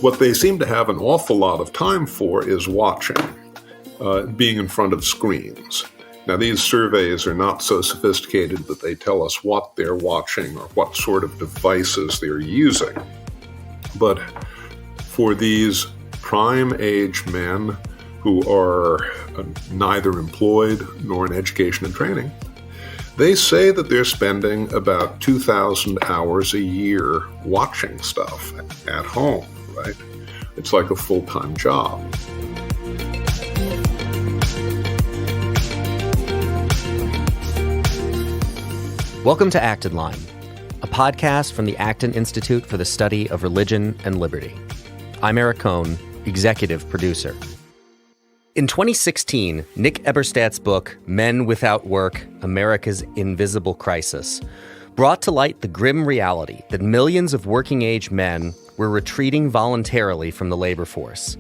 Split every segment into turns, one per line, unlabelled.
What they seem to have an awful lot of time for is watching, being in front of screens. Now, these surveys are not so sophisticated that they tell us what they're watching or what sort of devices they're using. But for these prime age men who are neither employed nor in education and training, they say that they're spending about 2,000 hours a year watching stuff at home, right? It's like a full-time job.
Welcome to Acton Line, a podcast from the Acton Institute for the Study of Religion and Liberty. I'm Eric Cohn, executive producer. In 2016, Nick Eberstadt's book, Men Without Work, America's Invisible Crisis, brought to light the grim reality that millions of working-age men were retreating voluntarily from the labor force.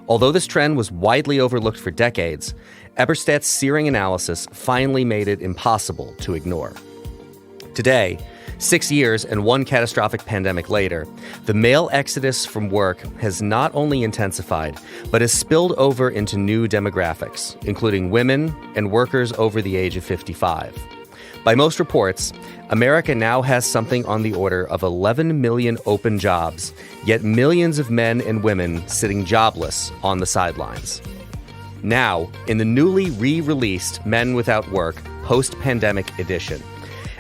Although this trend was widely overlooked for decades, Eberstadt's searing analysis finally made it impossible to ignore. Today, 6 years and one catastrophic pandemic later, the male exodus from work has not only intensified, but has spilled over into new demographics, including women and workers over the age of 55. By most reports, America now has something on the order of 11 million open jobs, yet millions of men and women sitting jobless on the sidelines. Now, in the newly re-released Men Without Work post-pandemic edition,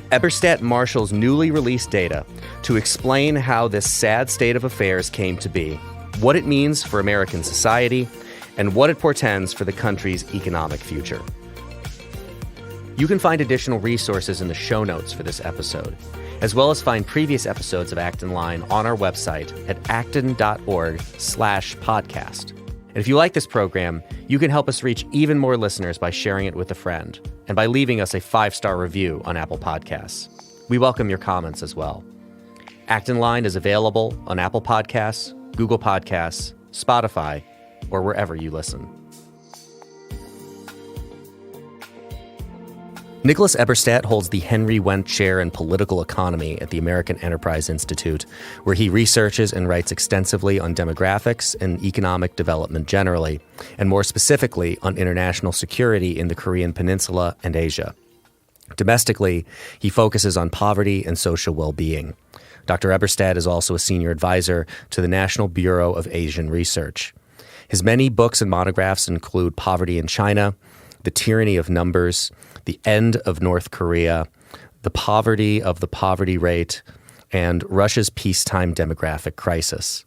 Eberstadt marshals newly released data to explain how this sad state of affairs came to be, what it means for American society, and what it portends for the country's economic future. You can find additional resources in the show notes for this episode, as well as find previous episodes of Acton Line on our website at acton.org/podcast. And if you like this program, you can help us reach even more listeners by sharing it with a friend and by leaving us a 5-star review on Apple Podcasts. We welcome your comments as well. Acton Line is available on Apple Podcasts, Google Podcasts, Spotify, or wherever you listen. Nicholas Eberstadt holds the Henry Wendt Chair in Political Economy at the American Enterprise Institute, where he researches and writes extensively on demographics and economic development generally, and more specifically on international security in the Korean Peninsula and Asia. Domestically, he focuses on poverty and social well-being. Dr. Eberstadt is also a senior advisor to the National Bureau of Asian Research. His many books and monographs include Poverty in China, The Tyranny of Numbers, The End of North Korea, The Poverty of the Poverty Rate, and Russia's Peacetime Demographic Crisis.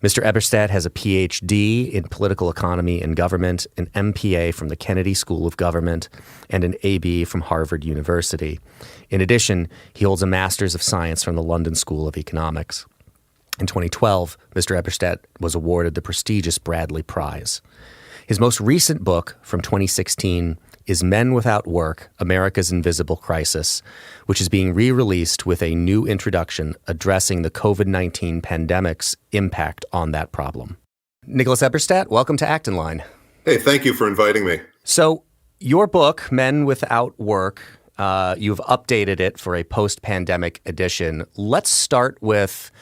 Mr. Eberstadt has a PhD in Political Economy and Government, an MPA from the Kennedy School of Government, and an AB from Harvard University. In addition, he holds a Master's of Science from the London School of Economics. In 2012, Mr. Eberstadt was awarded the prestigious Bradley Prize. His most recent book from 2016 is Men Without Work, America's Invisible Crisis, which is being re-released with a new introduction addressing the COVID-19 pandemic's impact on that problem. Nicholas Eberstadt, welcome to Acton Line.
Hey, thank you for inviting me.
So your book, Men Without Work, you've updated it for a post-pandemic edition. Let's start with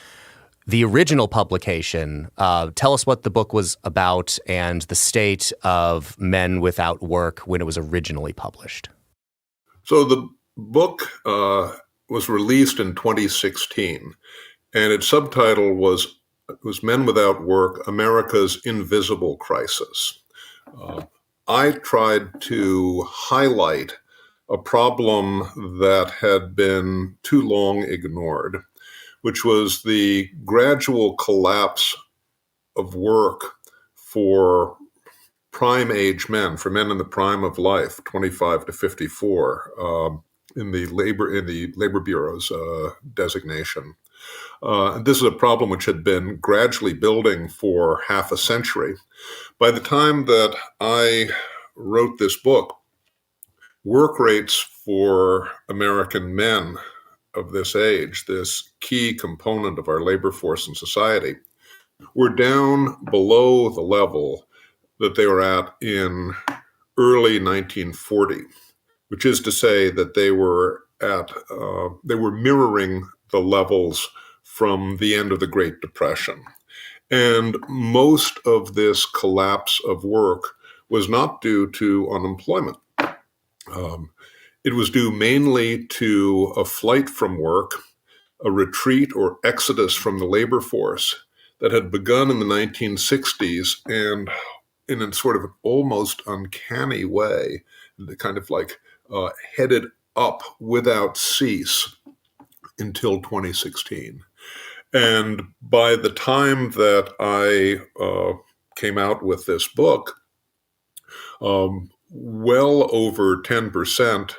the original publication. Tell us what the book was about and the state of Men Without Work when it was originally published.
So the book was released in 2016, and its subtitle was Men Without Work, America's Invisible Crisis. I tried to highlight a problem that had been too long ignored, which was the gradual collapse of work for prime age men, for men in the prime of life, 25 to 54, in the Labor Bureau's designation. This is a problem which had been gradually building for half a century. By the time that I wrote this book, work rates for American men of this age, this key component of our labor force and society, were down below the level that they were at in early 1940, which is to say that they were mirroring the levels from the end of the Great Depression. And most of this collapse of work was not due to unemployment. It was due mainly to a flight from work, a retreat or exodus from the labor force that had begun in the 1960s and in a sort of an almost uncanny way, kind of like headed up without cease until 2016. And by the time that I came out with this book, well over 10%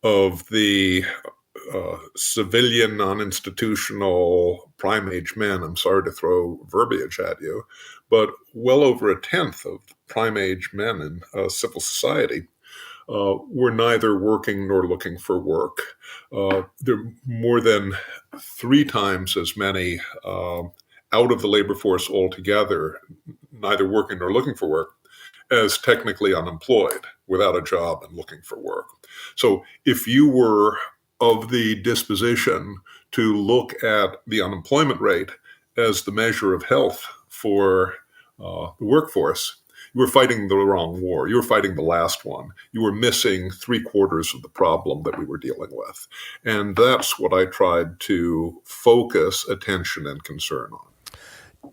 of the civilian, non-institutional prime-age men, I'm sorry to throw verbiage at you, but well over a tenth of prime-age men in civil society were neither working nor looking for work. There are more than 3 times as many out of the labor force altogether, neither working nor looking for work, as technically unemployed, without a job and looking for work. So if you were of the disposition to look at the unemployment rate as the measure of health for the workforce, you were fighting the wrong war. You were fighting the last one. You were missing 3/4 of the problem that we were dealing with. And that's what I tried to focus attention and concern on.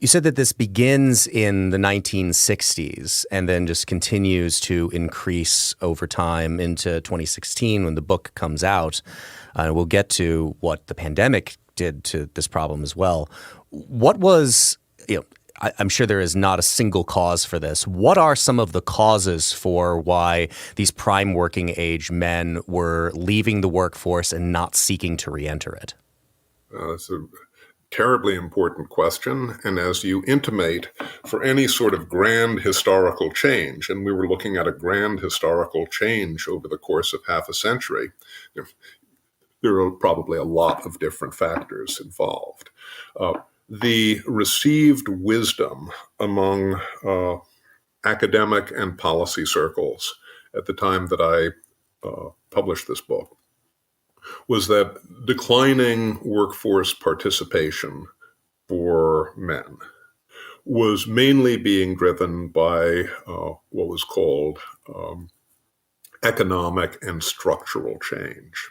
You said that this begins in the 1960s and then just continues to increase over time into 2016 when the book comes out. We'll get to what the pandemic did to this problem as well. What was, I'm sure there is not a single cause for this. What are some of the causes for why these prime working age men were leaving the workforce and not seeking to reenter it?
That's a terribly important question. And as you intimate, for any sort of grand historical change, and we were looking at a grand historical change over the course of half a century, there are probably a lot of different factors involved. The received wisdom among academic and policy circles at the time that I published this book was that declining workforce participation for men was mainly being driven by what was called economic and structural change,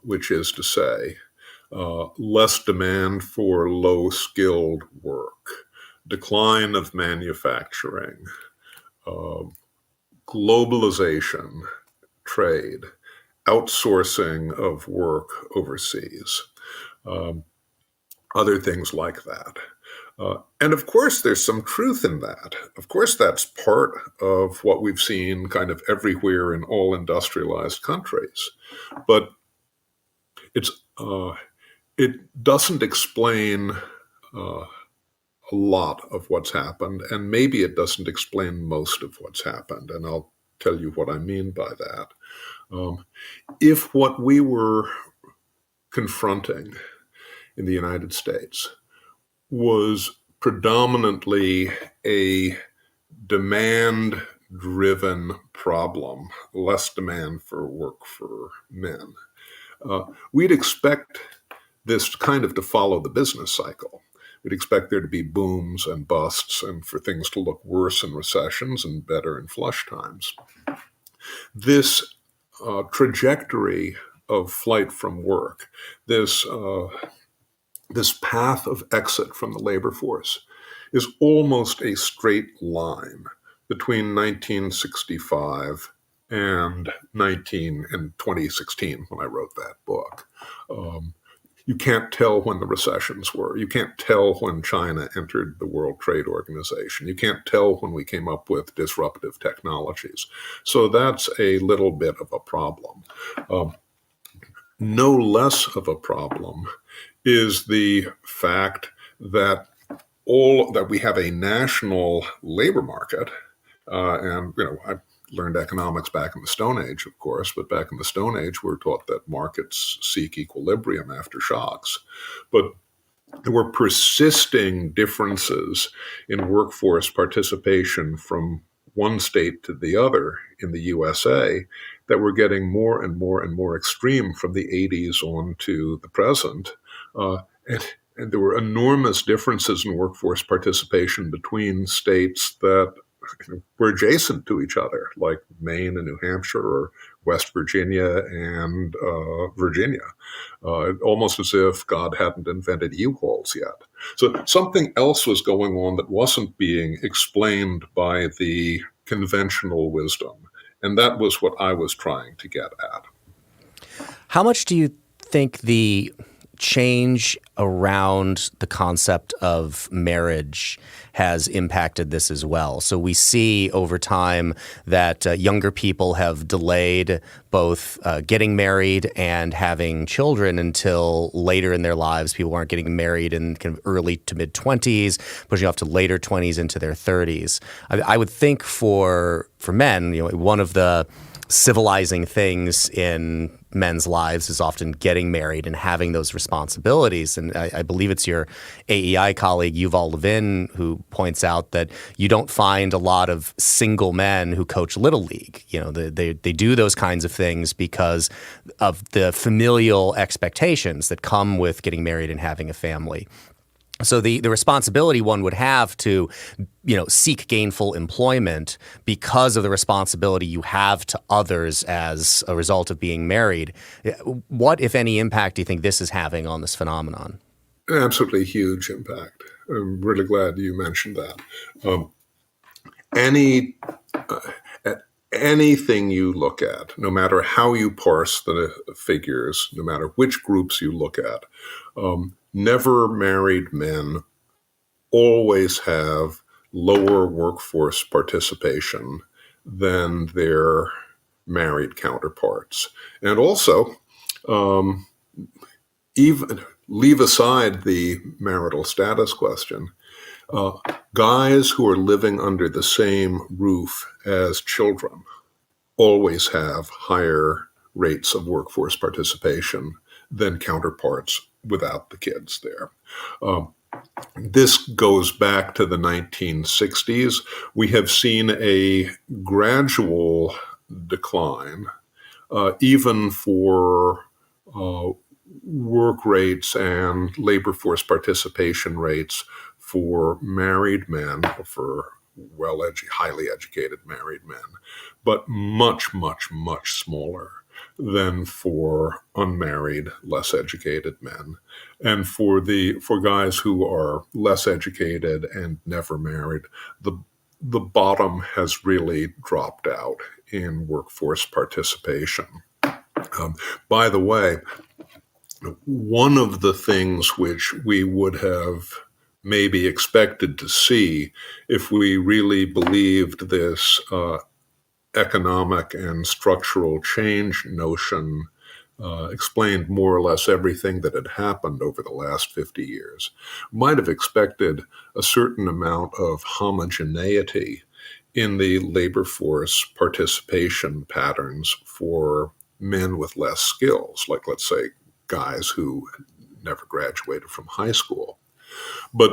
which is to say, less demand for low-skilled work, decline of manufacturing, globalization, trade, outsourcing of work overseas, other things like that. And of course, there's some truth in that. Of course, that's part of what we've seen kind of everywhere in all industrialized countries. But it doesn't explain a lot of what's happened, and maybe it doesn't explain most of what's happened. And I'll tell you what I mean by that. If what we were confronting in the United States was predominantly a demand-driven problem, less demand for work for men, we'd expect this kind of to follow the business cycle. We'd expect there to be booms and busts and for things to look worse in recessions and better in flush times. This trajectory of flight from work, this path of exit from the labor force is almost a straight line between 1965 and 2016 when I wrote that book. You can't tell when the recessions were. You can't tell when China entered the World Trade Organization. You can't tell when we came up with disruptive technologies. So that's a little bit of a problem. No less of a problem is the fact that we have a national labor market, and I learned economics back in the Stone Age, of course, but back in the Stone Age, we were taught that markets seek equilibrium after shocks. But there were persisting differences in workforce participation from one state to the other in the USA that were getting more and more and more extreme from the 80s on to the present. Uh, and there were enormous differences in workforce participation between states that were adjacent to each other, like Maine and New Hampshire, or West Virginia and Virginia, almost as if God hadn't invented U-Hauls yet. So something else was going on that wasn't being explained by the conventional wisdom. And that was what I was trying to get at.
How much do you think the change around the concept of marriage has impacted this as well? So we see over time that younger people have delayed both getting married and having children until later in their lives. People aren't getting married in kind of early to mid 20s, pushing off to later 20s into their 30s. I would think for men, one of the civilizing things in men's lives is often getting married and having those responsibilities. And I believe it's your AEI colleague, Yuval Levin, who points out that you don't find a lot of single men who coach Little League. They do those kinds of things because of the familial expectations that come with getting married and having a family. So the responsibility one would have to, seek gainful employment because of the responsibility you have to others as a result of being married. What, if any, impact do you think this is having on this phenomenon?
Absolutely huge impact. I'm really glad you mentioned that. Anything you look at, no matter how you parse the figures, no matter which groups you look at, never married men always have lower workforce participation than their married counterparts. And also, even leave aside the marital status question, guys who are living under the same roof as children always have higher rates of workforce participation than counterparts without the kids there. This goes back to the 1960s. We have seen a gradual decline, even for work rates and labor force participation rates for married men, for highly educated married men, but much, much, much smaller than for unmarried, less educated men. And for guys who are less educated and never married, the bottom has really dropped out in workforce participation. By the way, one of the things which we would have maybe expected to see if we really believed this economic and structural change notion explained more or less everything that had happened over the last 50 years. Might have expected a certain amount of homogeneity in the labor force participation patterns for men with less skills, like, let's say, guys who never graduated from high school. But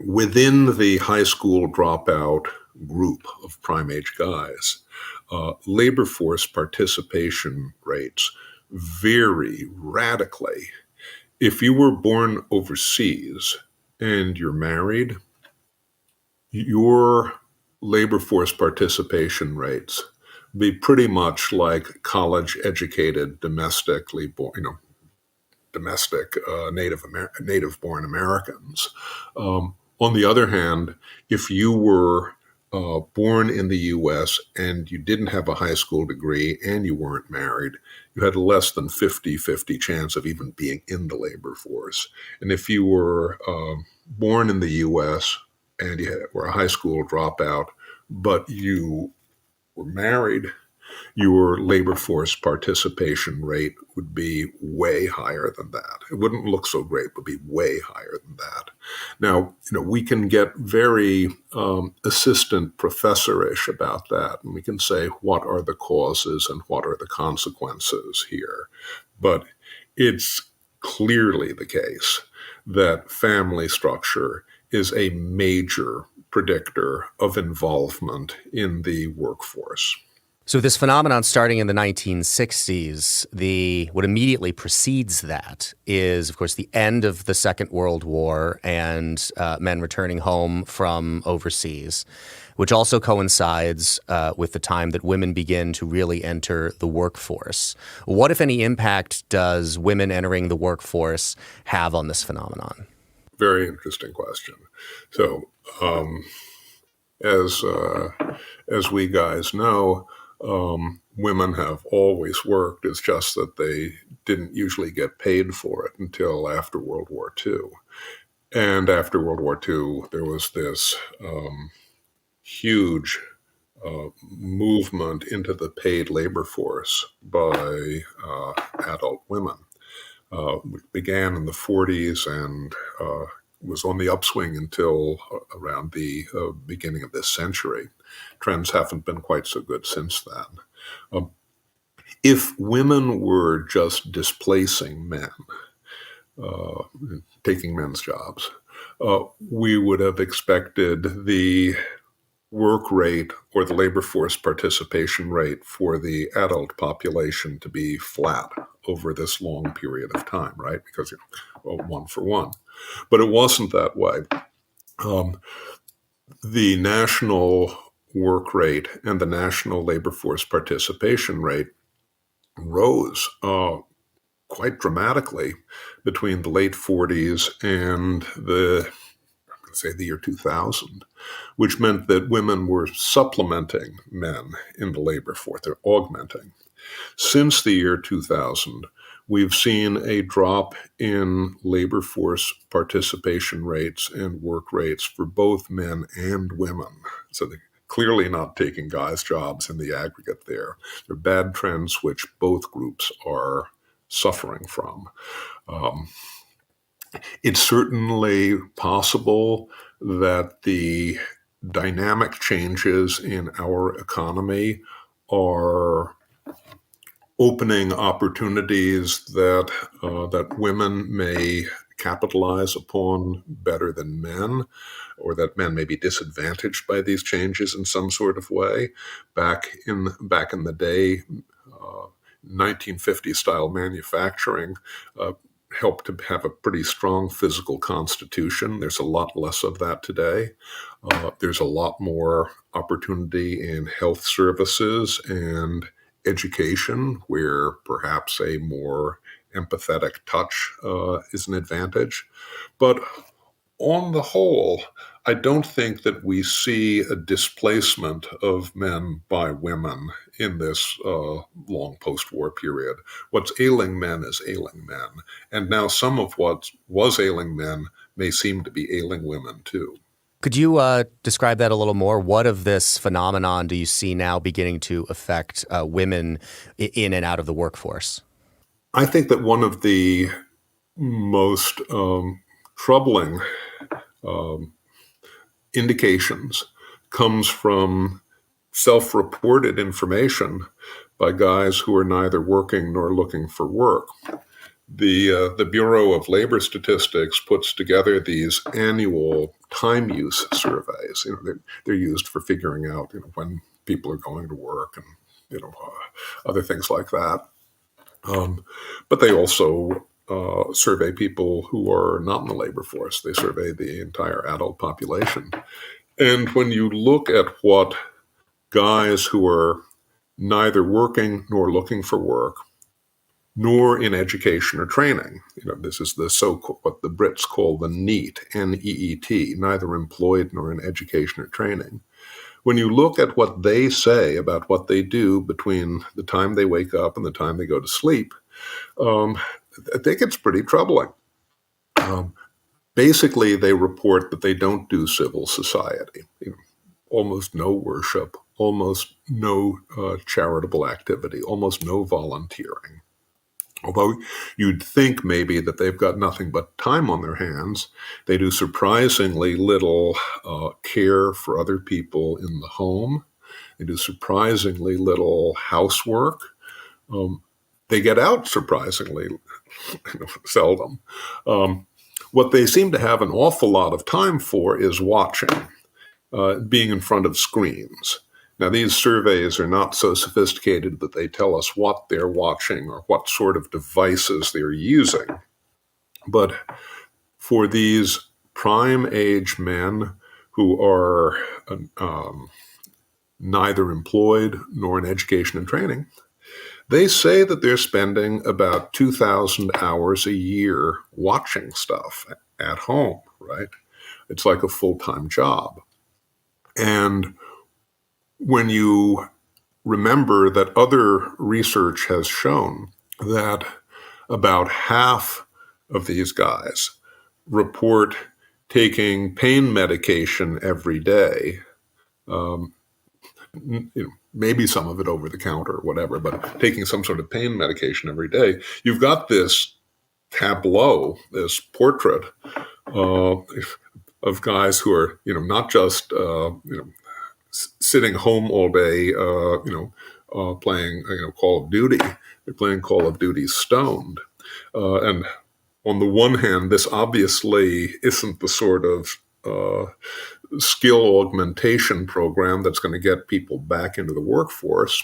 within the high school dropout group of prime age guys, labor force participation rates vary radically. If you were born overseas and you're married, your labor force participation rates be pretty much like college-educated, domestically born, native-born Americans. On the other hand, if you were born in the U.S. and you didn't have a high school degree and you weren't married, you had a less than 50-50 chance of even being in the labor force. And if you were born in the U.S. and you were a high school dropout, but you were married, your labor force participation rate would be way higher than that. It wouldn't look so great, but be way higher than that. Now, we can get very assistant professorish about that, and we can say, what are the causes and what are the consequences here? But it's clearly the case that family structure is a major predictor of involvement in the workforce.
So this phenomenon starting in the 1960s, what immediately precedes that is, of course, the end of the Second World War and men returning home from overseas, which also coincides with the time that women begin to really enter the workforce. What, if any, impact does women entering the workforce have on this phenomenon?
Very interesting question. So, as we guys know, women have always worked. It's just that they didn't usually get paid for it until after World War II. And after World War II, there was this huge movement into the paid labor force by adult women. Which began in the 40s and was on the upswing until around the beginning of this century. Trends haven't been quite so good since then. If women were just displacing men, taking men's jobs, we would have expected the work rate or the labor force participation rate for the adult population to be flat over this long period of time, right? Because one for one. But it wasn't that way. The national work rate and the national labor force participation rate rose quite dramatically between the late 40s and the year 2000, which meant that women were supplementing men in the labor force. They're augmenting. Since the year 2000, we've seen a drop in labor force participation rates and work rates for both men and women. So they're clearly not taking guys' jobs in the aggregate there. They're bad trends which both groups are suffering from. It's certainly possible that the dynamic changes in our economy are opening opportunities that women may capitalize upon better than men, or that men may be disadvantaged by these changes in some sort of way. Back in the day, 1950 style manufacturing helped to have a pretty strong physical constitution. There's a lot less of that today. There's a lot more opportunity in health services and education, where perhaps a more empathetic touch is an advantage. But on the whole, I don't think that we see a displacement of men by women in this long post-war period. What's ailing men is ailing men. And now some of what was ailing men may seem to be ailing women too.
Could you describe that a little more? What of this phenomenon do you see now beginning to affect women in and out of the workforce?
I think that one of the most troubling indications comes from self-reported information by guys who are neither working nor looking for work. The Bureau of Labor Statistics puts together these annual time use surveys. They're used for figuring out when people are going to work and other things like that. But they also survey people who are not in the labor force. They survey the entire adult population. And when you look at what guys who are neither working nor looking for work, nor in education or training, this is the so-called, what the Brits call the NEET, N-E-E-T, neither employed nor in education or training. When you look at what they say about what they do between the time they wake up and the time they go to sleep, I think it's pretty troubling. Basically, they report that they don't do civil society, almost no worship, almost no charitable activity, almost no volunteering. Although you'd think maybe that they've got nothing but time on their hands, they do surprisingly little care for other people in the home. They do surprisingly little housework. They get out surprisingly seldom. What they seem to have an awful lot of time for is watching. being in front of screens. Now, these surveys are not so sophisticated that they tell us what they're watching or what sort of devices they're using. But for these prime age men who are neither employed nor in education and training, they say that they're spending about 2,000 hours a year watching stuff at home, right? It's like a full-time job. And when you remember that other research has shown that about half of these guys report taking pain medication every day, maybe some of it over the counter or whatever, but taking some sort of pain medication every day, you've got this tableau, this portrait of guys who are, not just, sitting home all day, playing, Call of Duty. They're playing Call of Duty stoned. And on the one hand, this obviously isn't the sort of skill augmentation program that's going to get people back into the workforce.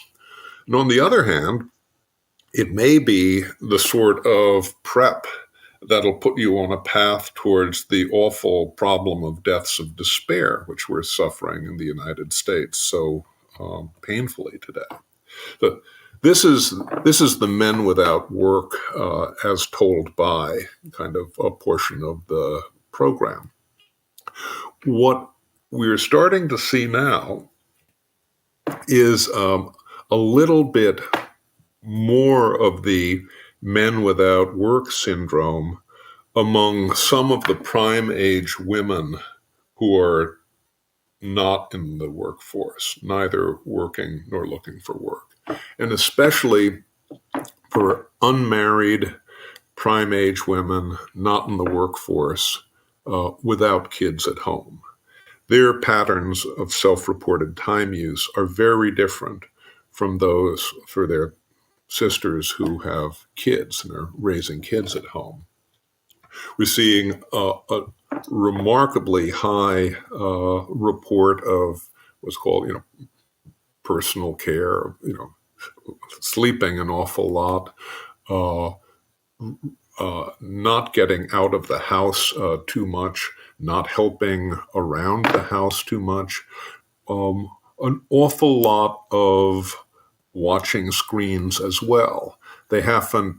And on the other hand, it may be the sort of prep that'll put you on a path towards the awful problem of deaths of despair, which we're suffering in the United States so painfully today. So this is the men without work as told by kind of a portion of the program. What we're starting to see now is a little bit more of the men without work syndrome among some of the prime age women who are not in the workforce, neither working nor looking for work. And especially for unmarried prime age women not in the workforce without kids at home. Their patterns of self-reported time use are very different from those for their sisters who have kids and are raising kids at home. We're seeing a remarkably high report of what's called, personal care, sleeping an awful lot, not getting out of the house too much, not helping around the house too much, an awful lot of watching screens as well. They haven't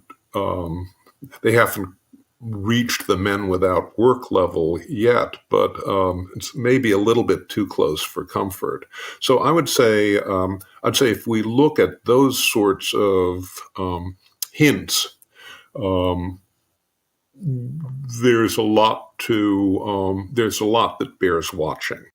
reached the men without work level yet, but it's maybe a little bit too close for comfort. So I would say, if we look at those sorts of hints, there's a lot that bears watching.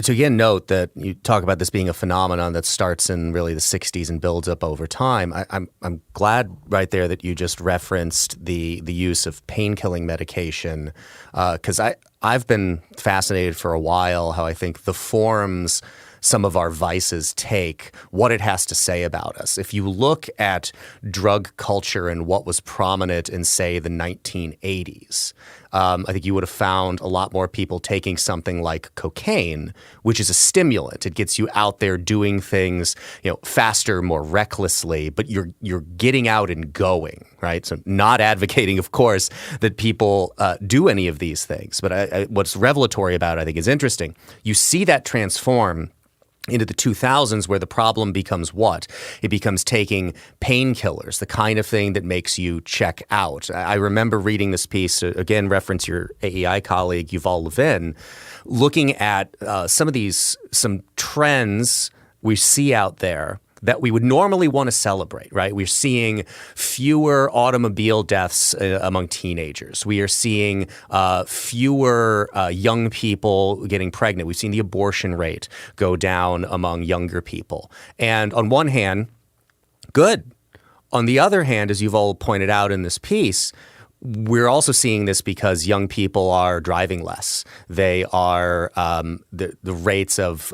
To again note that you talk about this being a phenomenon that starts in really the 60s and builds up over time. I'm glad right there that you just referenced the use of pain-killing medication, because I've been fascinated for a while how I think the forms some of our vices take, what it has to say about us. If you look at drug culture and what was prominent in, say, the 1980s, I think you would have found a lot more people taking something like cocaine, which is a stimulant. It gets you out there doing things, faster, more recklessly, but you're getting out and going, right? So not advocating, of course, that people do any of these things. But what's revelatory about it, I think, is interesting. You see that transform into the 2000s, where the problem becomes what? It becomes taking painkillers, the kind of thing that makes you check out. I remember reading this piece, again, reference your AEI colleague, Yuval Levin, looking at some trends we see out there that we would normally want to celebrate, right? We're seeing fewer automobile deaths among teenagers. We are seeing fewer young people getting pregnant. We've seen the abortion rate go down among younger people. And on one hand, good. On the other hand, as you've all pointed out in this piece, We're also seeing this because young people are driving less. They are the rates of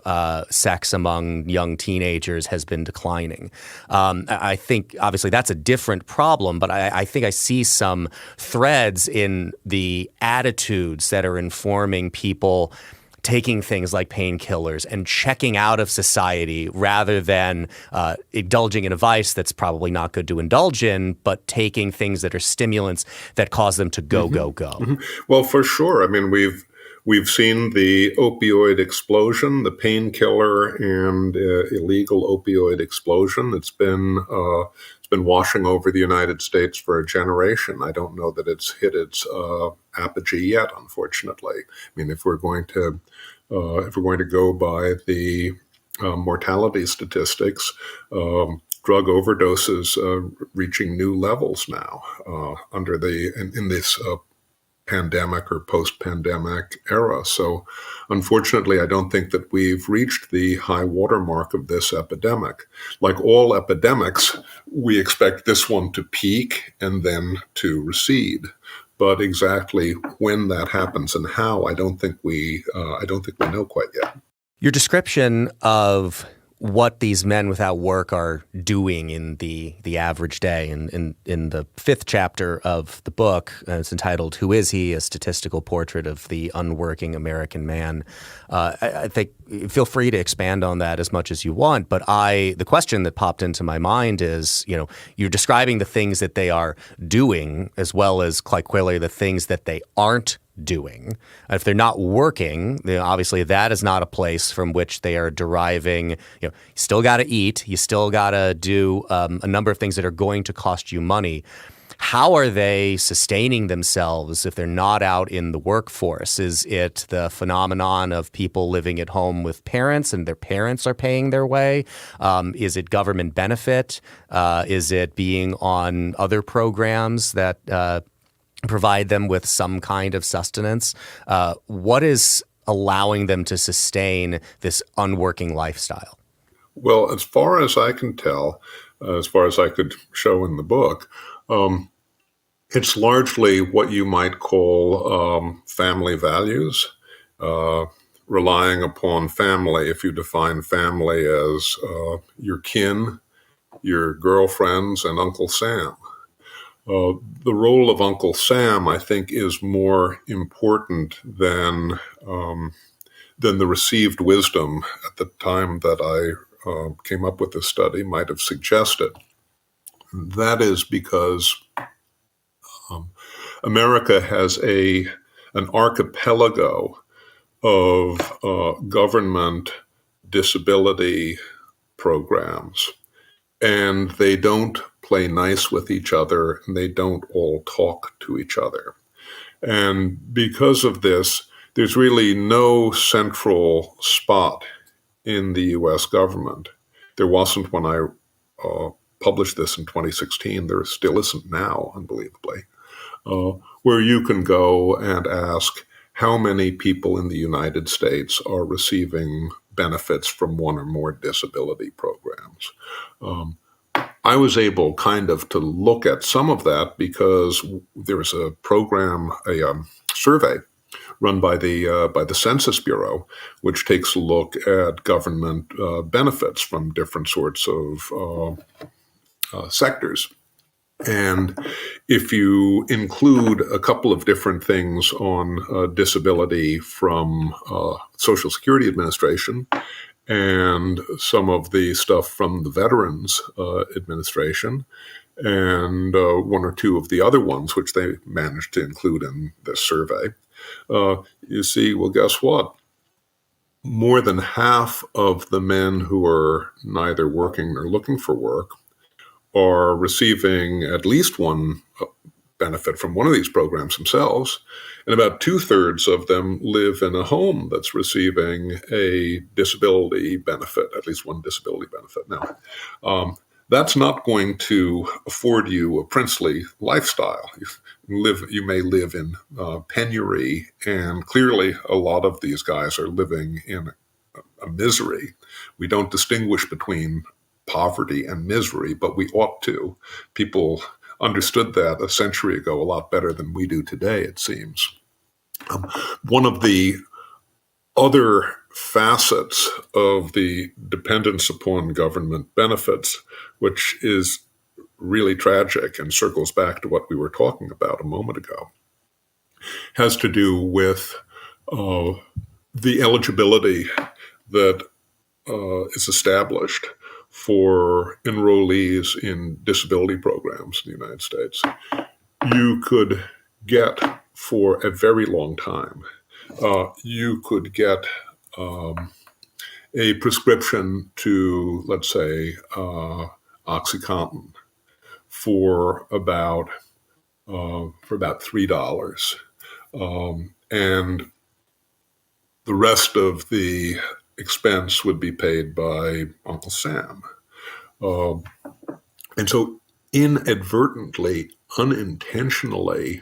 sex among young teenagers has been declining. I think obviously that's a different problem, but I think I see some threads in the attitudes that are informing people taking things like painkillers and checking out of society rather than indulging in a vice that's probably not good to indulge in, but taking things that are stimulants that cause them to go, go, go.
Mm-hmm. Well, for sure. I mean, we've seen the opioid explosion, the painkiller and illegal opioid explosion. It's been washing over the United States for a generation. I don't know that it's hit its apogee yet, unfortunately. I mean, if we're going to go by the mortality statistics, drug overdoses reaching new levels now in this pandemic or post-pandemic era. So unfortunately, I don't think that we've reached the high watermark of this epidemic. Like all epidemics, we expect this one to peak and then to recede. But exactly when that happens and how, I don't think we know quite yet.
Your description of what these men without work are doing in the average day. In the fifth chapter of the book, it's entitled "Who Is He? A Statistical Portrait of the Unworking American Man." I think feel free to expand on that as much as you want. But the question that popped into my mind is, you're describing the things that they are doing as well as quite clearly the things that they aren't doing. If they're not working, obviously that is not a place from which they are deriving. You still got to eat. You still got to do a number of things that are going to cost you money. How are they sustaining themselves if they're not out in the workforce? Is it the phenomenon of people living at home with parents and their parents are paying their way? Is it government benefit? Is it being on other programs that provide them with some kind of sustenance? What is allowing them to sustain this unworking lifestyle?
Well, as far as I can tell, as far as I could show in the book, it's largely what you might call family values, relying upon family. If you define family as your kin, your girlfriends, and Uncle Sam. The role of Uncle Sam, I think, is more important than the received wisdom at the time that I came up with this study might have suggested. That is because America has an archipelago of government disability programs, and they don't play nice with each other, and they don't all talk to each other. And because of this, there's really no central spot in the U.S. government. There wasn't when I published this in 2016. There still isn't now, unbelievably, where you can go and ask how many people in the United States are receiving benefits from one or more disability programs. I was able kind of to look at some of that because there was a program, a survey run by the Census Bureau, which takes a look at government benefits from different sorts of sectors. And if you include a couple of different things on disability from Social Security Administration and some of the stuff from the Veterans Administration and one or two of the other ones, which they managed to include in this survey, you see, well, guess what? More than half of the men who are neither working nor looking for work are receiving at least one benefit from one of these programs themselves, and about 2/3 of them live in a home that's receiving a disability benefit, at least one disability benefit. Now, that's not going to afford you a princely lifestyle. You may live in penury, and clearly a lot of these guys are living in a misery. We don't distinguish between poverty and misery, but we ought to. People understood that a century ago a lot better than we do today, it seems. One of the other facets of the dependence upon government benefits, which is really tragic and circles back to what we were talking about a moment ago, has to do with the eligibility that is established for enrollees in disability programs in the United States. You could get, for a very long time, you could get a prescription to, let's say, OxyContin for about $3, and the rest of the expense would be paid by Uncle Sam. And so inadvertently, unintentionally,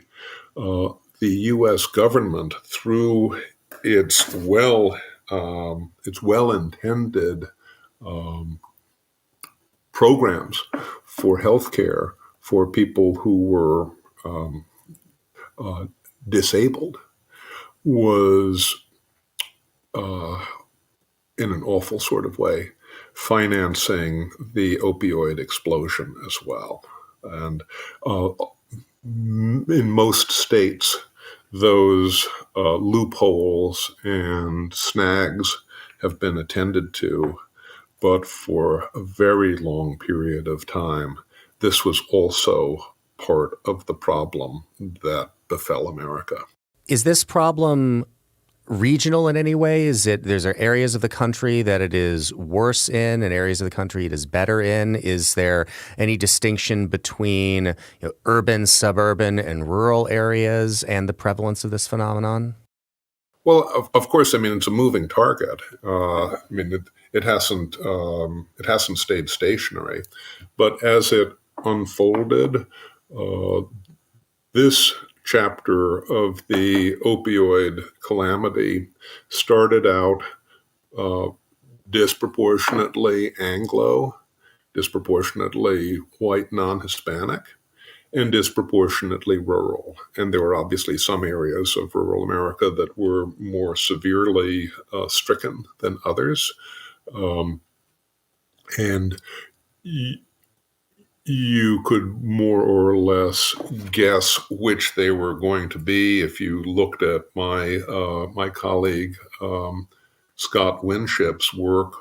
the U.S. government, through its well-intended programs for healthcare for people who were disabled, was in an awful sort of way financing the opioid explosion as well. And in most states, those loopholes and snags have been attended to, but for a very long period of time, this was also part of the problem that befell America.
Is this problem regional in any way? There's areas of the country that it is worse in and areas of the country it is better in? Is there any distinction between urban, suburban, and rural areas and the prevalence of this phenomenon?
Well, of course, it's a moving target. It hasn't stayed stationary, but as it unfolded, this chapter of the opioid calamity started out disproportionately Anglo, disproportionately white non-Hispanic, and disproportionately rural. And there were obviously some areas of rural America that were more severely stricken than others. And you could more or less guess which they were going to be if you looked at my colleague Scott Winship's work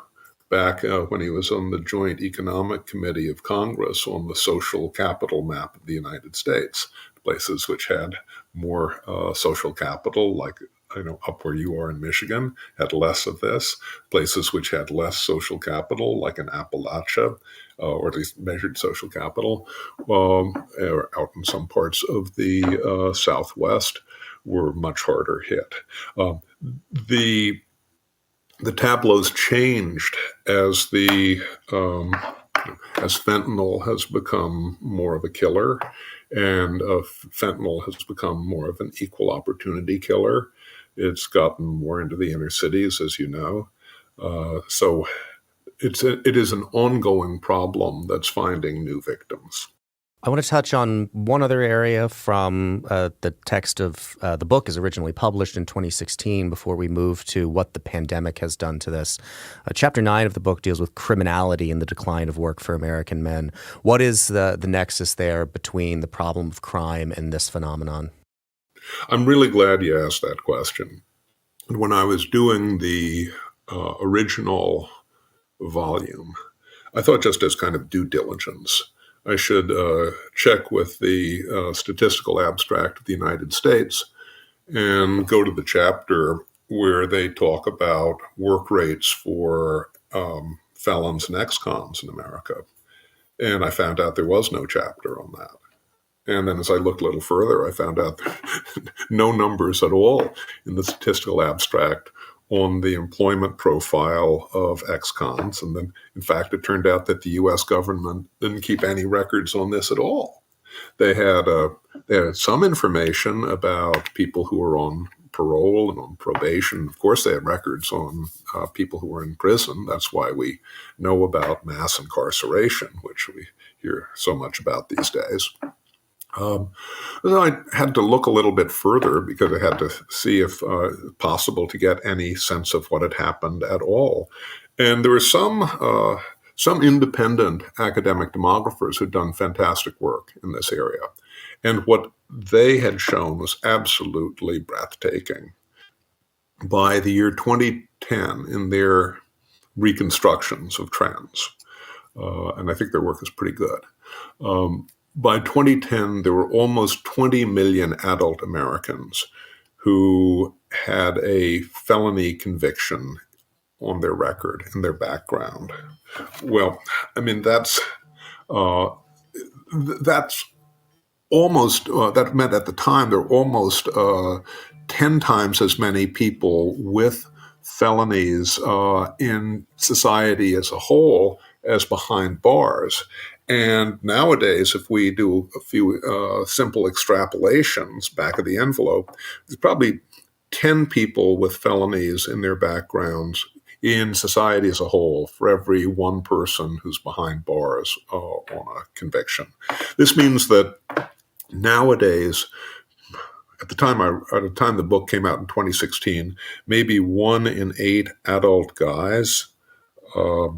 back when he was on the Joint Economic Committee of Congress on the social capital map of the United States. Places which had more social capital, like up where you are in Michigan, had less of this. Places which had less social capital, like in Appalachia, or at least measured social capital, or out in some parts of the Southwest, were much harder hit. The tableaus changed as as fentanyl has become more of a killer, and fentanyl has become more of an equal opportunity killer. It's gotten more into the inner cities, as you know. So it is an ongoing problem that's finding new victims.
I want to touch on one other area from the text of the book as originally published in 2016 before we move to what the pandemic has done to this. Chapter 9 of the book deals with criminality and the decline of work for American men. What is the nexus there between the problem of crime and this phenomenon?
I'm really glad you asked that question. When I was doing the original volume, I thought, just as kind of due diligence, I should check with the Statistical Abstract of the United States and go to the chapter where they talk about work rates for felons and ex-cons in America. And I found out there was no chapter on that. And then as I looked a little further, I found out no numbers at all in the Statistical Abstract on the employment profile of ex-cons. And then, in fact, it turned out that the U.S. government didn't keep any records on this at all. They had some information about people who were on parole and on probation. Of course, they had records on people who were in prison. That's why we know about mass incarceration, which we hear so much about these days. Um, so I had to look a little bit further because I had to see if possible to get any sense of what had happened at all. And there were some independent academic demographers who'd done fantastic work in this area. And what they had shown was absolutely breathtaking. By the year 2010, in their reconstructions of trends, and I think their work is pretty good, by 2010, there were almost 20 million adult Americans who had a felony conviction on their record in their background. Well, I mean, uh, that's almost, that meant at the time there were almost 10 times as many people with felonies in society as a whole as behind bars. And nowadays, if we do a few simple extrapolations back of the envelope, there's probably 10 people with felonies in their backgrounds in society as a whole for every one person who's behind bars on a conviction. This means that nowadays, at the time the book came out in 2016, maybe 1 in 8 adult guys uh,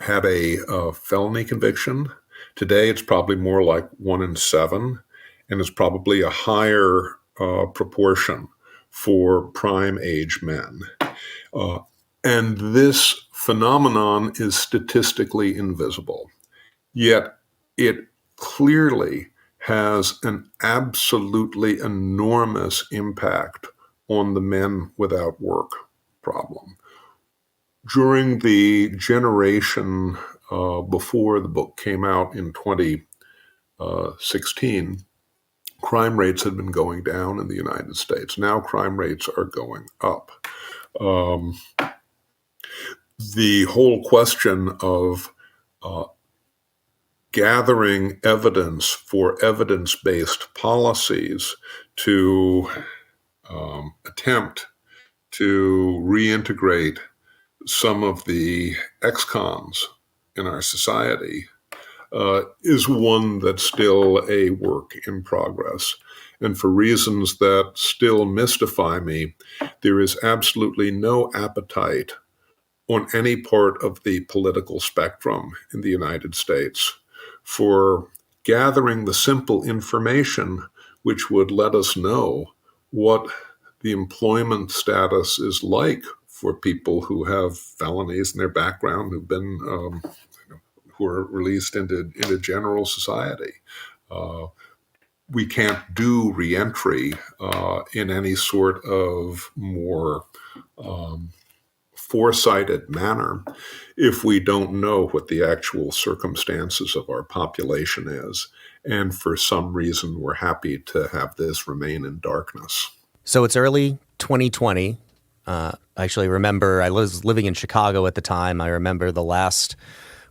had a felony conviction. Today, it's probably more like 1 in 7, and it's probably a higher proportion for prime age men. Uh, and this phenomenon is statistically invisible, yet it clearly has an absolutely enormous impact on the men without work problem. During the generation before the book came out in 2016, crime rates had been going down in the United States. Now crime rates are going up. Um, the whole question of gathering evidence for evidence-based policies to attempt to reintegrate some of the ex-cons in our society is one that's still a work in progress. And for reasons that still mystify me, there is absolutely no appetite on any part of the political spectrum in the United States for gathering the simple information which would let us know what the employment status is like for people who have felonies in their background, who are released into general society. We can't do reentry in any sort of more foresighted manner if we don't know what the actual circumstances of our population is. And for some reason, we're happy to have this remain in darkness.
So it's early 2020. I actually remember I was living in Chicago at the time. I remember the last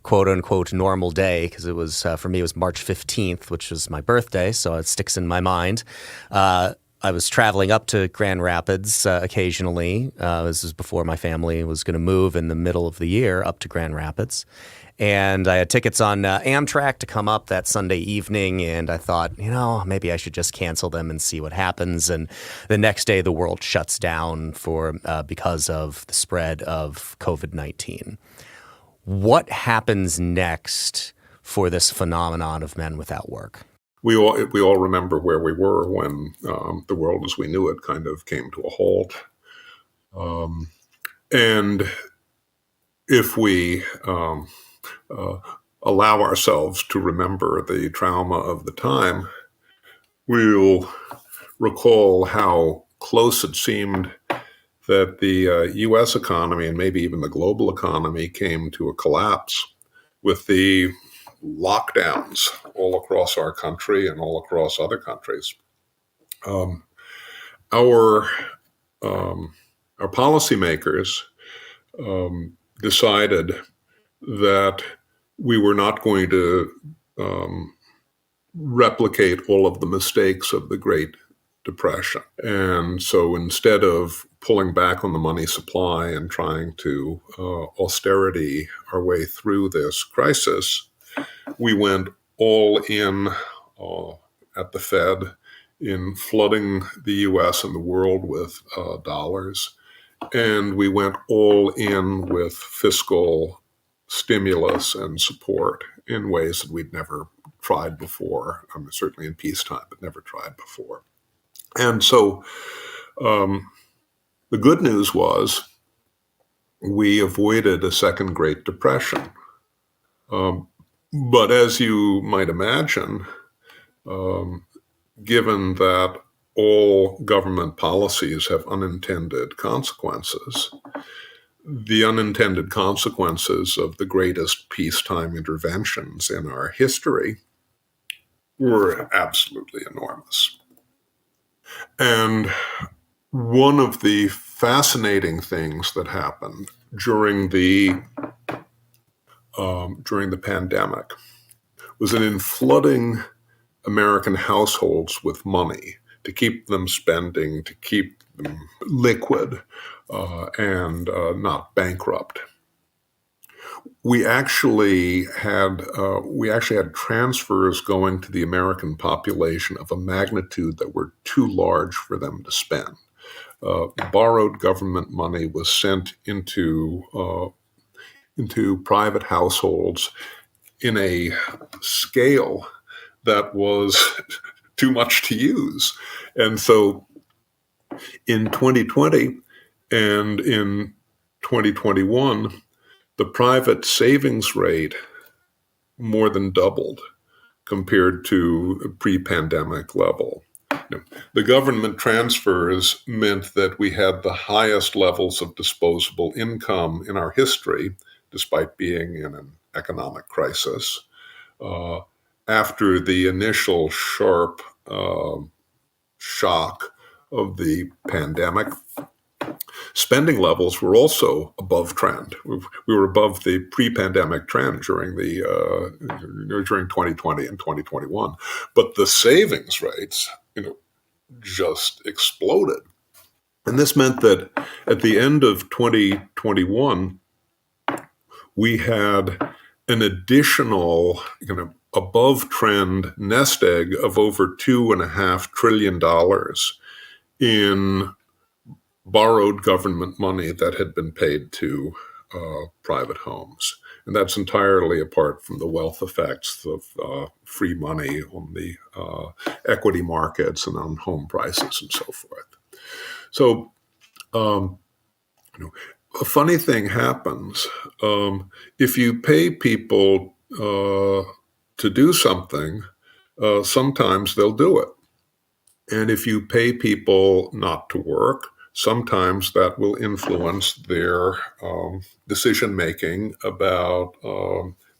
quote unquote normal day, because it was, for me, it was March 15th, which was my birthday. So it sticks in my mind. I was traveling up to Grand Rapids occasionally. This was before my family was going to move in the middle of the year up to Grand Rapids. And I had tickets on Amtrak to come up that Sunday evening, and I thought, maybe I should just cancel them and see what happens. And the next day, the world shuts down because of the spread of COVID-19. What happens next for this phenomenon of men without work?
We all remember where we were when the world as we knew it kind of came to a halt. And if we allow ourselves to remember the trauma of the time, we'll recall how close it seemed that the U.S. economy and maybe even the global economy came to a collapse with the lockdowns all across our country and all across other countries. Our policymakers decided that we were not going to replicate all of the mistakes of the Great Depression. And so instead of pulling back on the money supply and trying to austerity our way through this crisis, we went all in at the Fed in flooding the U.S. and the world with dollars. And we went all in with fiscal stimulus and support in ways that we'd never tried before. I mean, certainly in peacetime, but never tried before. And so the good news was we avoided a second Great Depression. But as you might imagine, given that all government policies have unintended consequences, the unintended consequences of the greatest peacetime interventions in our history were absolutely enormous. And one of the fascinating things that happened during the pandemic was that in flooding American households with money to keep them spending, to keep them liquid and not bankrupt, we actually had transfers going to the American population of a magnitude that were too large for them to spend. Borrowed government money was sent into private households in a scale that was too much to use. And so in 2020 and in 2021, the private savings rate more than doubled compared to a pre-pandemic level. The government transfers meant that we had the highest levels of disposable income in our history, despite being in an economic crisis. After the initial sharp shock of the pandemic, spending levels were also above trend. We were above the pre-pandemic trend during 2020 and 2021, but the savings rates, just exploded. And this meant that at the end of 2021, we had an additional above trend nest egg of over $2.5 trillion in borrowed government money that had been paid to private homes. And that's entirely apart from the wealth effects of free money on the equity markets and on home prices and so forth. So, a funny thing happens. If you pay people to do something, sometimes they'll do it. And if you pay people not to work, sometimes that will influence their decision-making about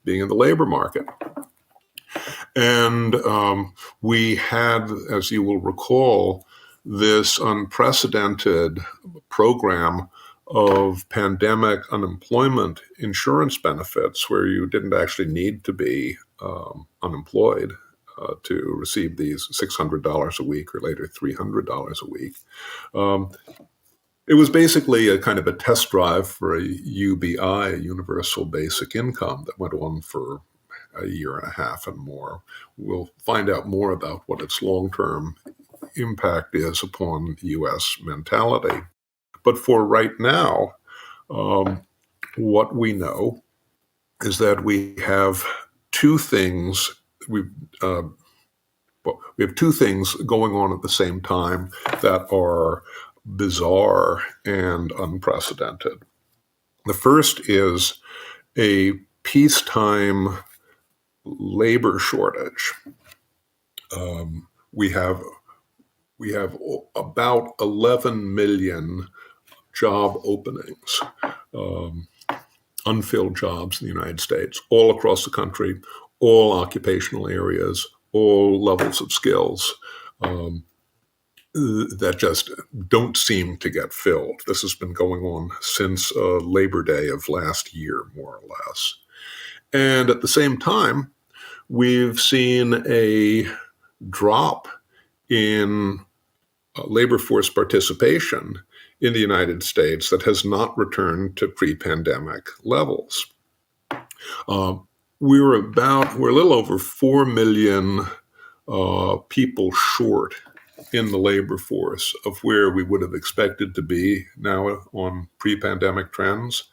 being in the labor market. And we had, as you will recall, this unprecedented program of pandemic unemployment insurance benefits where you didn't actually need to be unemployed to receive these $600 a week or later $300 a week. It was basically a kind of a test drive for a UBI, a universal basic income, that went on for a year and a half and more. We'll find out more about what its long-term impact is upon U.S. mentality. But for right now, what we know is that we have two things. We have two things going on at the same time that are bizarre and unprecedented. The first is a peacetime labor shortage. We have about 11 million job openings, unfilled jobs in the United States, all across the country, all occupational areas, all levels of skills that just don't seem to get filled. This has been going on since Labor Day of last year, more or less. And at the same time, we've seen a drop in labor force participation in the United States that has not returned to pre-pandemic levels. we're a little over 4 million people short in the labor force of where we would have expected to be now on pre-pandemic trends.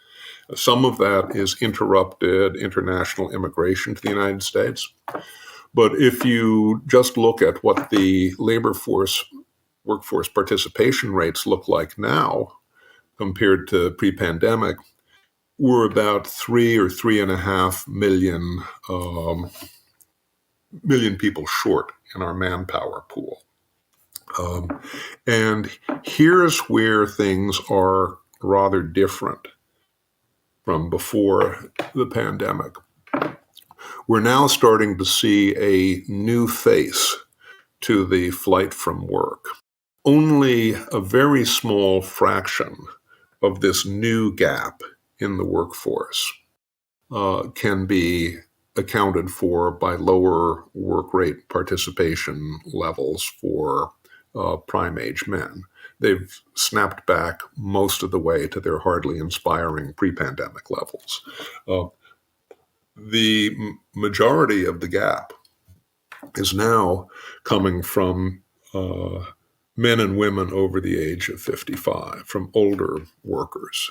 Some of that is interrupted international immigration to the United States. But if you just look at what the workforce participation rates look like now compared to pre-pandemic, we're about 3.5 million people short in our manpower pool. And here's where things are rather different from before the pandemic. We're now starting to see a new face to the flight from work. Only a very small fraction of this new gap in the workforce can be accounted for by lower work rate participation levels for prime age men. They've snapped back most of the way to their hardly inspiring pre-pandemic levels. The majority of the gap is now coming from men and women over the age of 55, from older workers.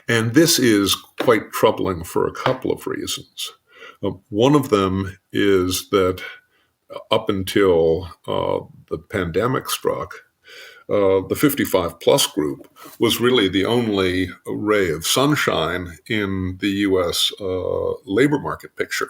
And this is quite troubling for a couple of reasons. One of them is that up until the pandemic struck, the 55 plus group was really the only ray of sunshine in the US labor market picture.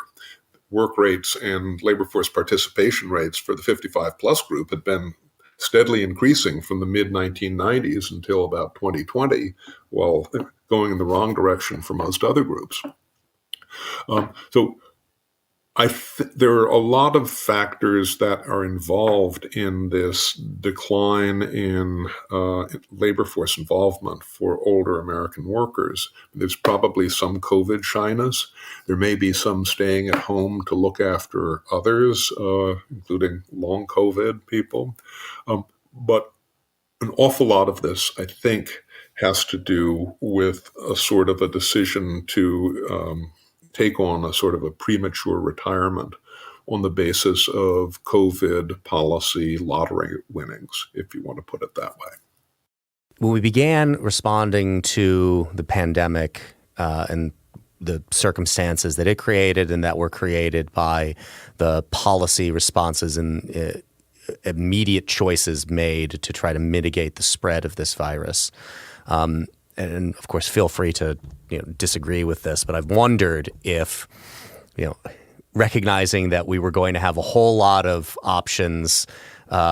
Work rates and labor force participation rates for the 55 plus group had been steadily increasing from the mid-1990s until about 2020, while going in the wrong direction for most other groups. So there are a lot of factors that are involved in this decline in labor force involvement for older American workers. There's probably some COVID shyness. There may be some staying at home to look after others, including long COVID people. But an awful lot of this, I think, has to do with a sort of a decision to take on a sort of a premature retirement on the basis of COVID policy lottery winnings, if you want to put it that way.
When we began responding to the pandemic and the circumstances that it created and that were created by the policy responses and immediate choices made to try to mitigate the spread of this virus, and of course, feel free to disagree with this, but I've wondered if, recognizing that we were going to have a whole lot of options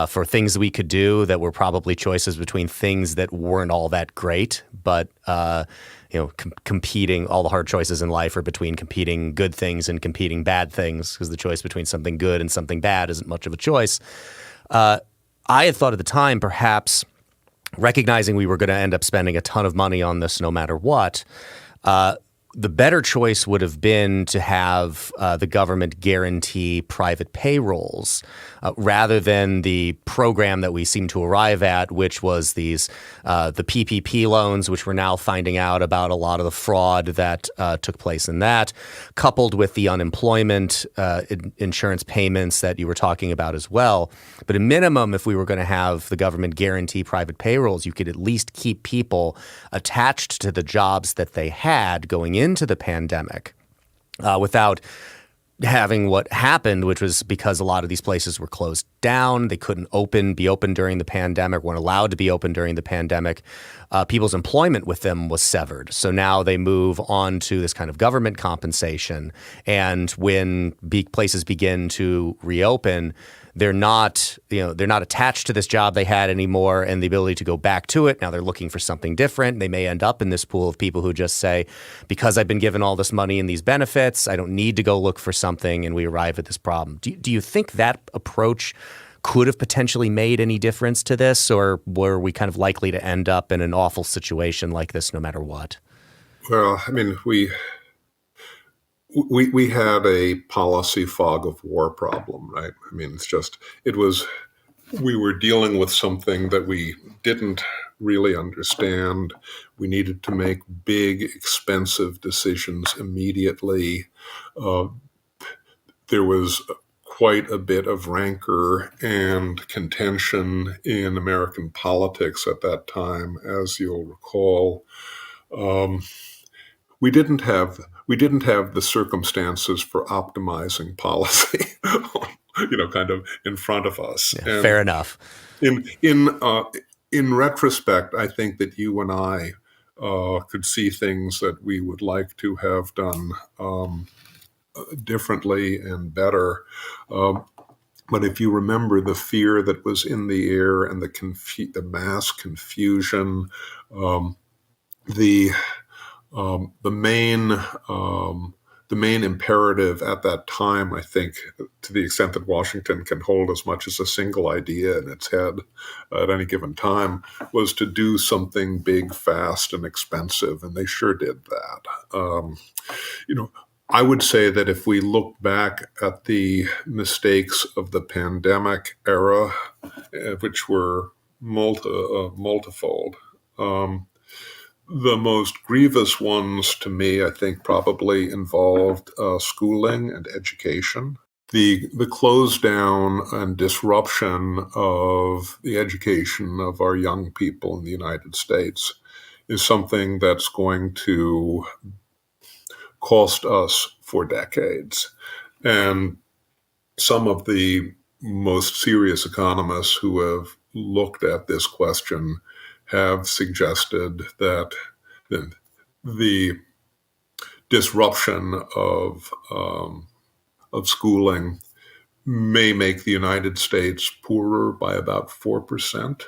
for things we could do that were probably choices between things that weren't all that great, but competing, all the hard choices in life are between competing good things and competing bad things, because the choice between something good and something bad isn't much of a choice. I had thought at the time, perhaps recognizing we were going to end up spending a ton of money on this no matter what, the better choice would have been to have the government guarantee private payrolls rather than the program that we seem to arrive at, which was the PPP loans, which we're now finding out about a lot of the fraud that took place in that, coupled with the unemployment insurance payments that you were talking about as well. But at minimum, if we were going to have the government guarantee private payrolls, you could at least keep people attached to the jobs that they had going into the pandemic without having what happened, which was because a lot of these places were closed down. They couldn't be open during the pandemic, weren't allowed to be open during the pandemic. People's employment with them was severed. So now they move on to this kind of government compensation. And when places begin to reopen, they're not attached to this job they had anymore and the ability to go back to it. Now they're looking for something different. They may end up in this pool of people who just say, because I've been given all this money and these benefits, I don't need to go look for something, and we arrive at this problem. Do you think that approach could have potentially made any difference to this, or were we kind of likely to end up in an awful situation like this no matter what?
Well, I mean, we had a policy fog of war problem, right? I mean, we were dealing with something that we didn't really understand. We needed to make big, expensive decisions immediately. Uh, there was quite a bit of rancor and contention in American politics at that time, as you'll recall. Um, we didn't have the circumstances for optimizing policy, kind of in front of us.
Yeah,
And
fair enough.
in retrospect, I think that you and I could see things that we would like to have done differently and better. Um, but if you remember the fear that was in the air and the mass confusion, um, the the main the main imperative at that time, I think, to the extent that Washington can hold as much as a single idea in its head at any given time, was to do something big, fast, and expensive, and they sure did that. I would say that if we look back at the mistakes of the pandemic era, which were multifold, the most grievous ones to me, I think, probably involved schooling and education. The close down and disruption of the education of our young people in the United States is something that's going to cost us for decades. And some of the most serious economists who have looked at this question have suggested that the disruption of schooling may make the United States poorer by about 4%.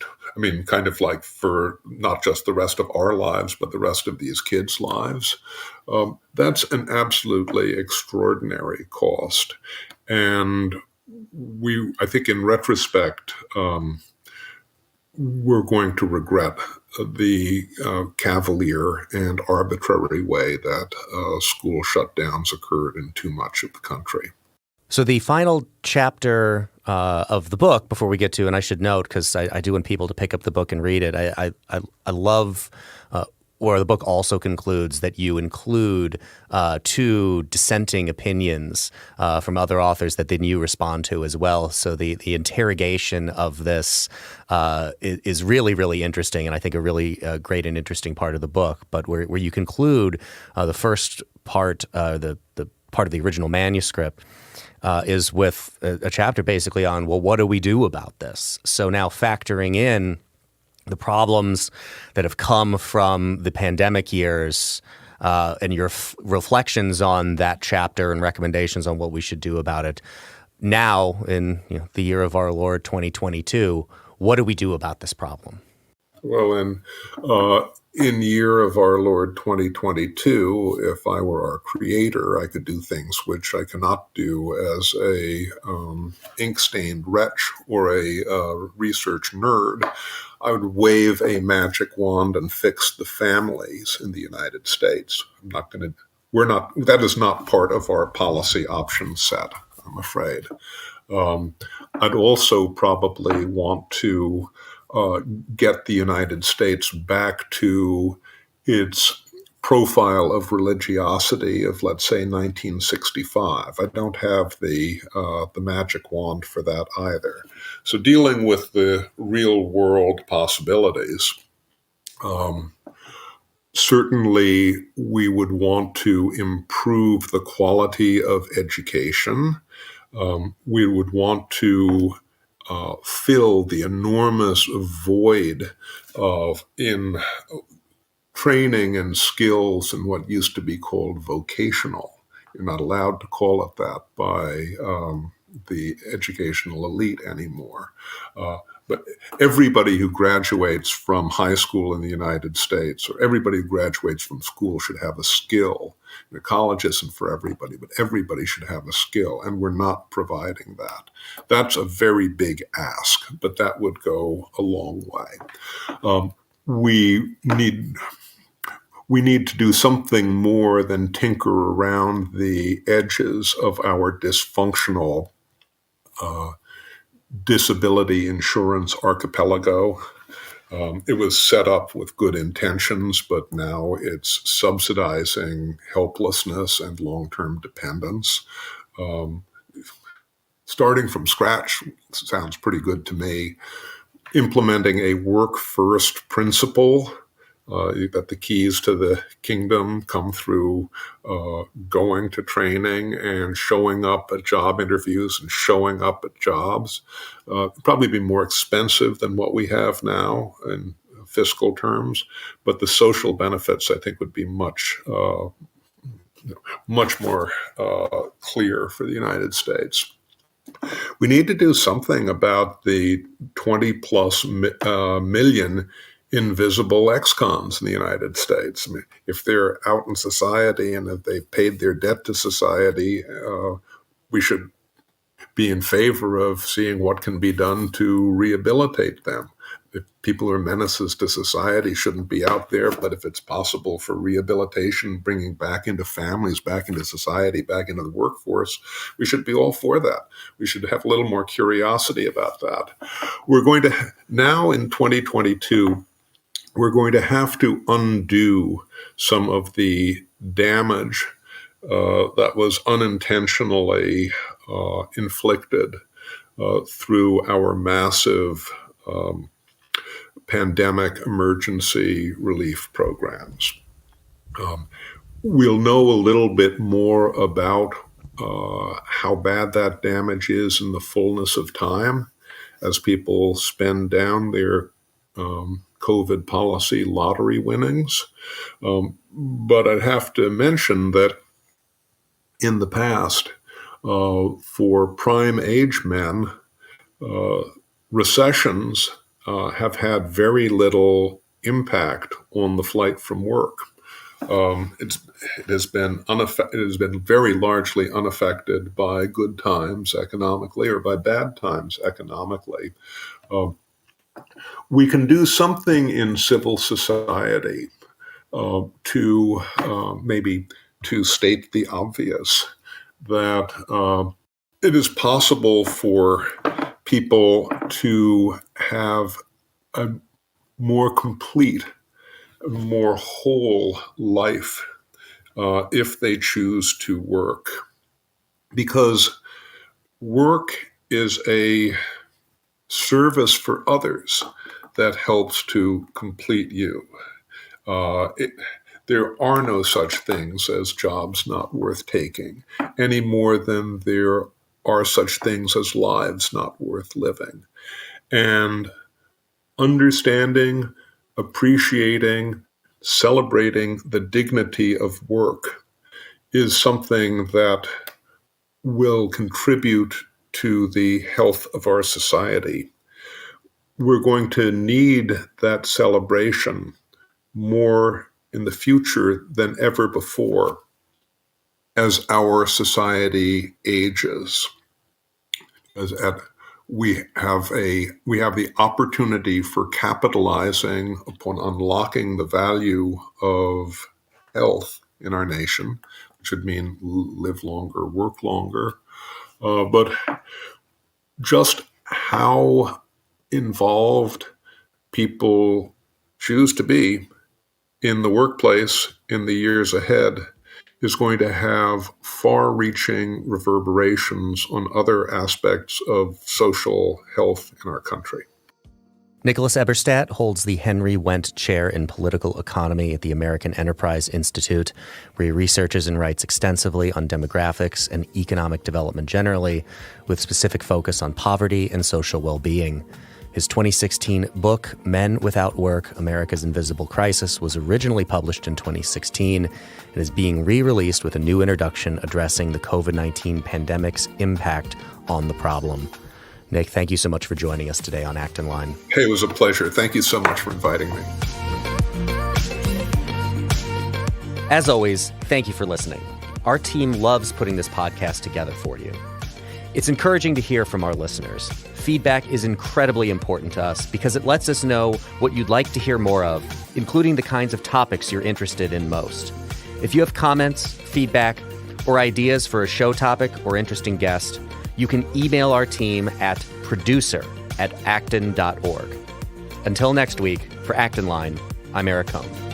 I mean, kind of like for not just the rest of our lives, but the rest of these kids' lives. That's an absolutely extraordinary cost. And I think in retrospect, we're going to regret the cavalier and arbitrary way that school shutdowns occurred in too much of the country.
So the final chapter of the book, before we get to, and I should note, because I do want people to pick up the book and read it, I love where the book also concludes that you include two dissenting opinions from other authors that then you respond to as well. So the interrogation of this is really, really interesting, and I think a really great and interesting part of the book. But where you conclude the first part, the part of the original manuscript, is with a chapter basically on, well, what do we do about this? So now factoring in the problems that have come from the pandemic years and your reflections on that chapter and recommendations on what we should do about it. Now, in the year of our Lord 2022, what do we do about this problem?
Well, in year of our Lord 2022, if I were our creator, I could do things which I cannot do as a ink-stained wretch or a research nerd. I would wave a magic wand and fix the families in the United States. That is not part of our policy option set, I'm afraid. I'd also probably want to get the United States back to its profile of religiosity of, let's say, 1965. I don't have the magic wand for that either. So dealing with the real world possibilities, certainly we would want to improve the quality of education. We would want to fill the enormous void in training and skills in what used to be called vocational. You're not allowed to call it that by the educational elite anymore. But everybody who graduates from high school in the United States, or everybody who graduates from school, should have a skill. College isn't for everybody, but everybody should have a skill, and we're not providing that. That's a very big ask, but that would go a long way. We need to do something more than tinker around the edges of our dysfunctional disability insurance archipelago. It was set up with good intentions, but now it's subsidizing helplessness and long-term dependence. Starting from scratch sounds pretty good to me. Implementing a work-first principle, that the keys to the kingdom come through going to training and showing up at job interviews and showing up at jobs. Probably be more expensive than what we have now in fiscal terms, but the social benefits, I think, would be much more clear for the United States. We need to do something about the 20 plus million invisible ex-cons in the United States. I mean, if they're out in society and if they've paid their debt to society, we should be in favor of seeing what can be done to rehabilitate them. If people are menaces to society, shouldn't be out there, but if it's possible for rehabilitation, bringing back into families, back into society, back into the workforce, we should be all for that. We should have a little more curiosity about that. We're going to, now in 2022, we're going to have to undo some of the damage that was unintentionally inflicted through our massive pandemic emergency relief programs. We'll know a little bit more about how bad that damage is in the fullness of time as people spend down their COVID policy lottery winnings. But I'd have to mention that in the past, for prime age men, recessions have had very little impact on the flight from work. It has been very largely unaffected by good times economically or by bad times economically. We can do something in civil society to maybe to state the obvious, that it is possible for people to have a more complete, more whole life if they choose to work. Because work is a service for others that helps to complete you. There are no such things as jobs not worth taking, any more than there are such things as lives not worth living. And understanding, appreciating, celebrating the dignity of work is something that will contribute to the health of our society. We're going to need that celebration more in the future than ever before as our society ages. We have the opportunity for capitalizing upon unlocking the value of health in our nation, which would mean live longer, work longer. But just how involved people choose to be in the workplace in the years ahead is going to have far-reaching reverberations on other aspects of social health in our country.
Nicholas Eberstadt holds the Henry Wendt Chair in Political Economy at the American Enterprise Institute, where he researches and writes extensively on demographics and economic development generally, with specific focus on poverty and social well-being. His 2016 book, Men Without Work, America's Invisible Crisis, was originally published in 2016 and is being re-released with a new introduction addressing the COVID-19 pandemic's impact on the problem. Nick, thank you so much for joining us today on Act in Line.
Hey, it was a pleasure. Thank you so much for inviting me.
As always, thank you for listening. Our team loves putting this podcast together for you. It's encouraging to hear from our listeners. Feedback is incredibly important to us because it lets us know what you'd like to hear more of, including the kinds of topics you're interested in most. If you have comments, feedback, or ideas for a show topic or interesting guest, you can email our team at producer@acton.org. Until next week, for Act in Line, I'm Eric Cohn.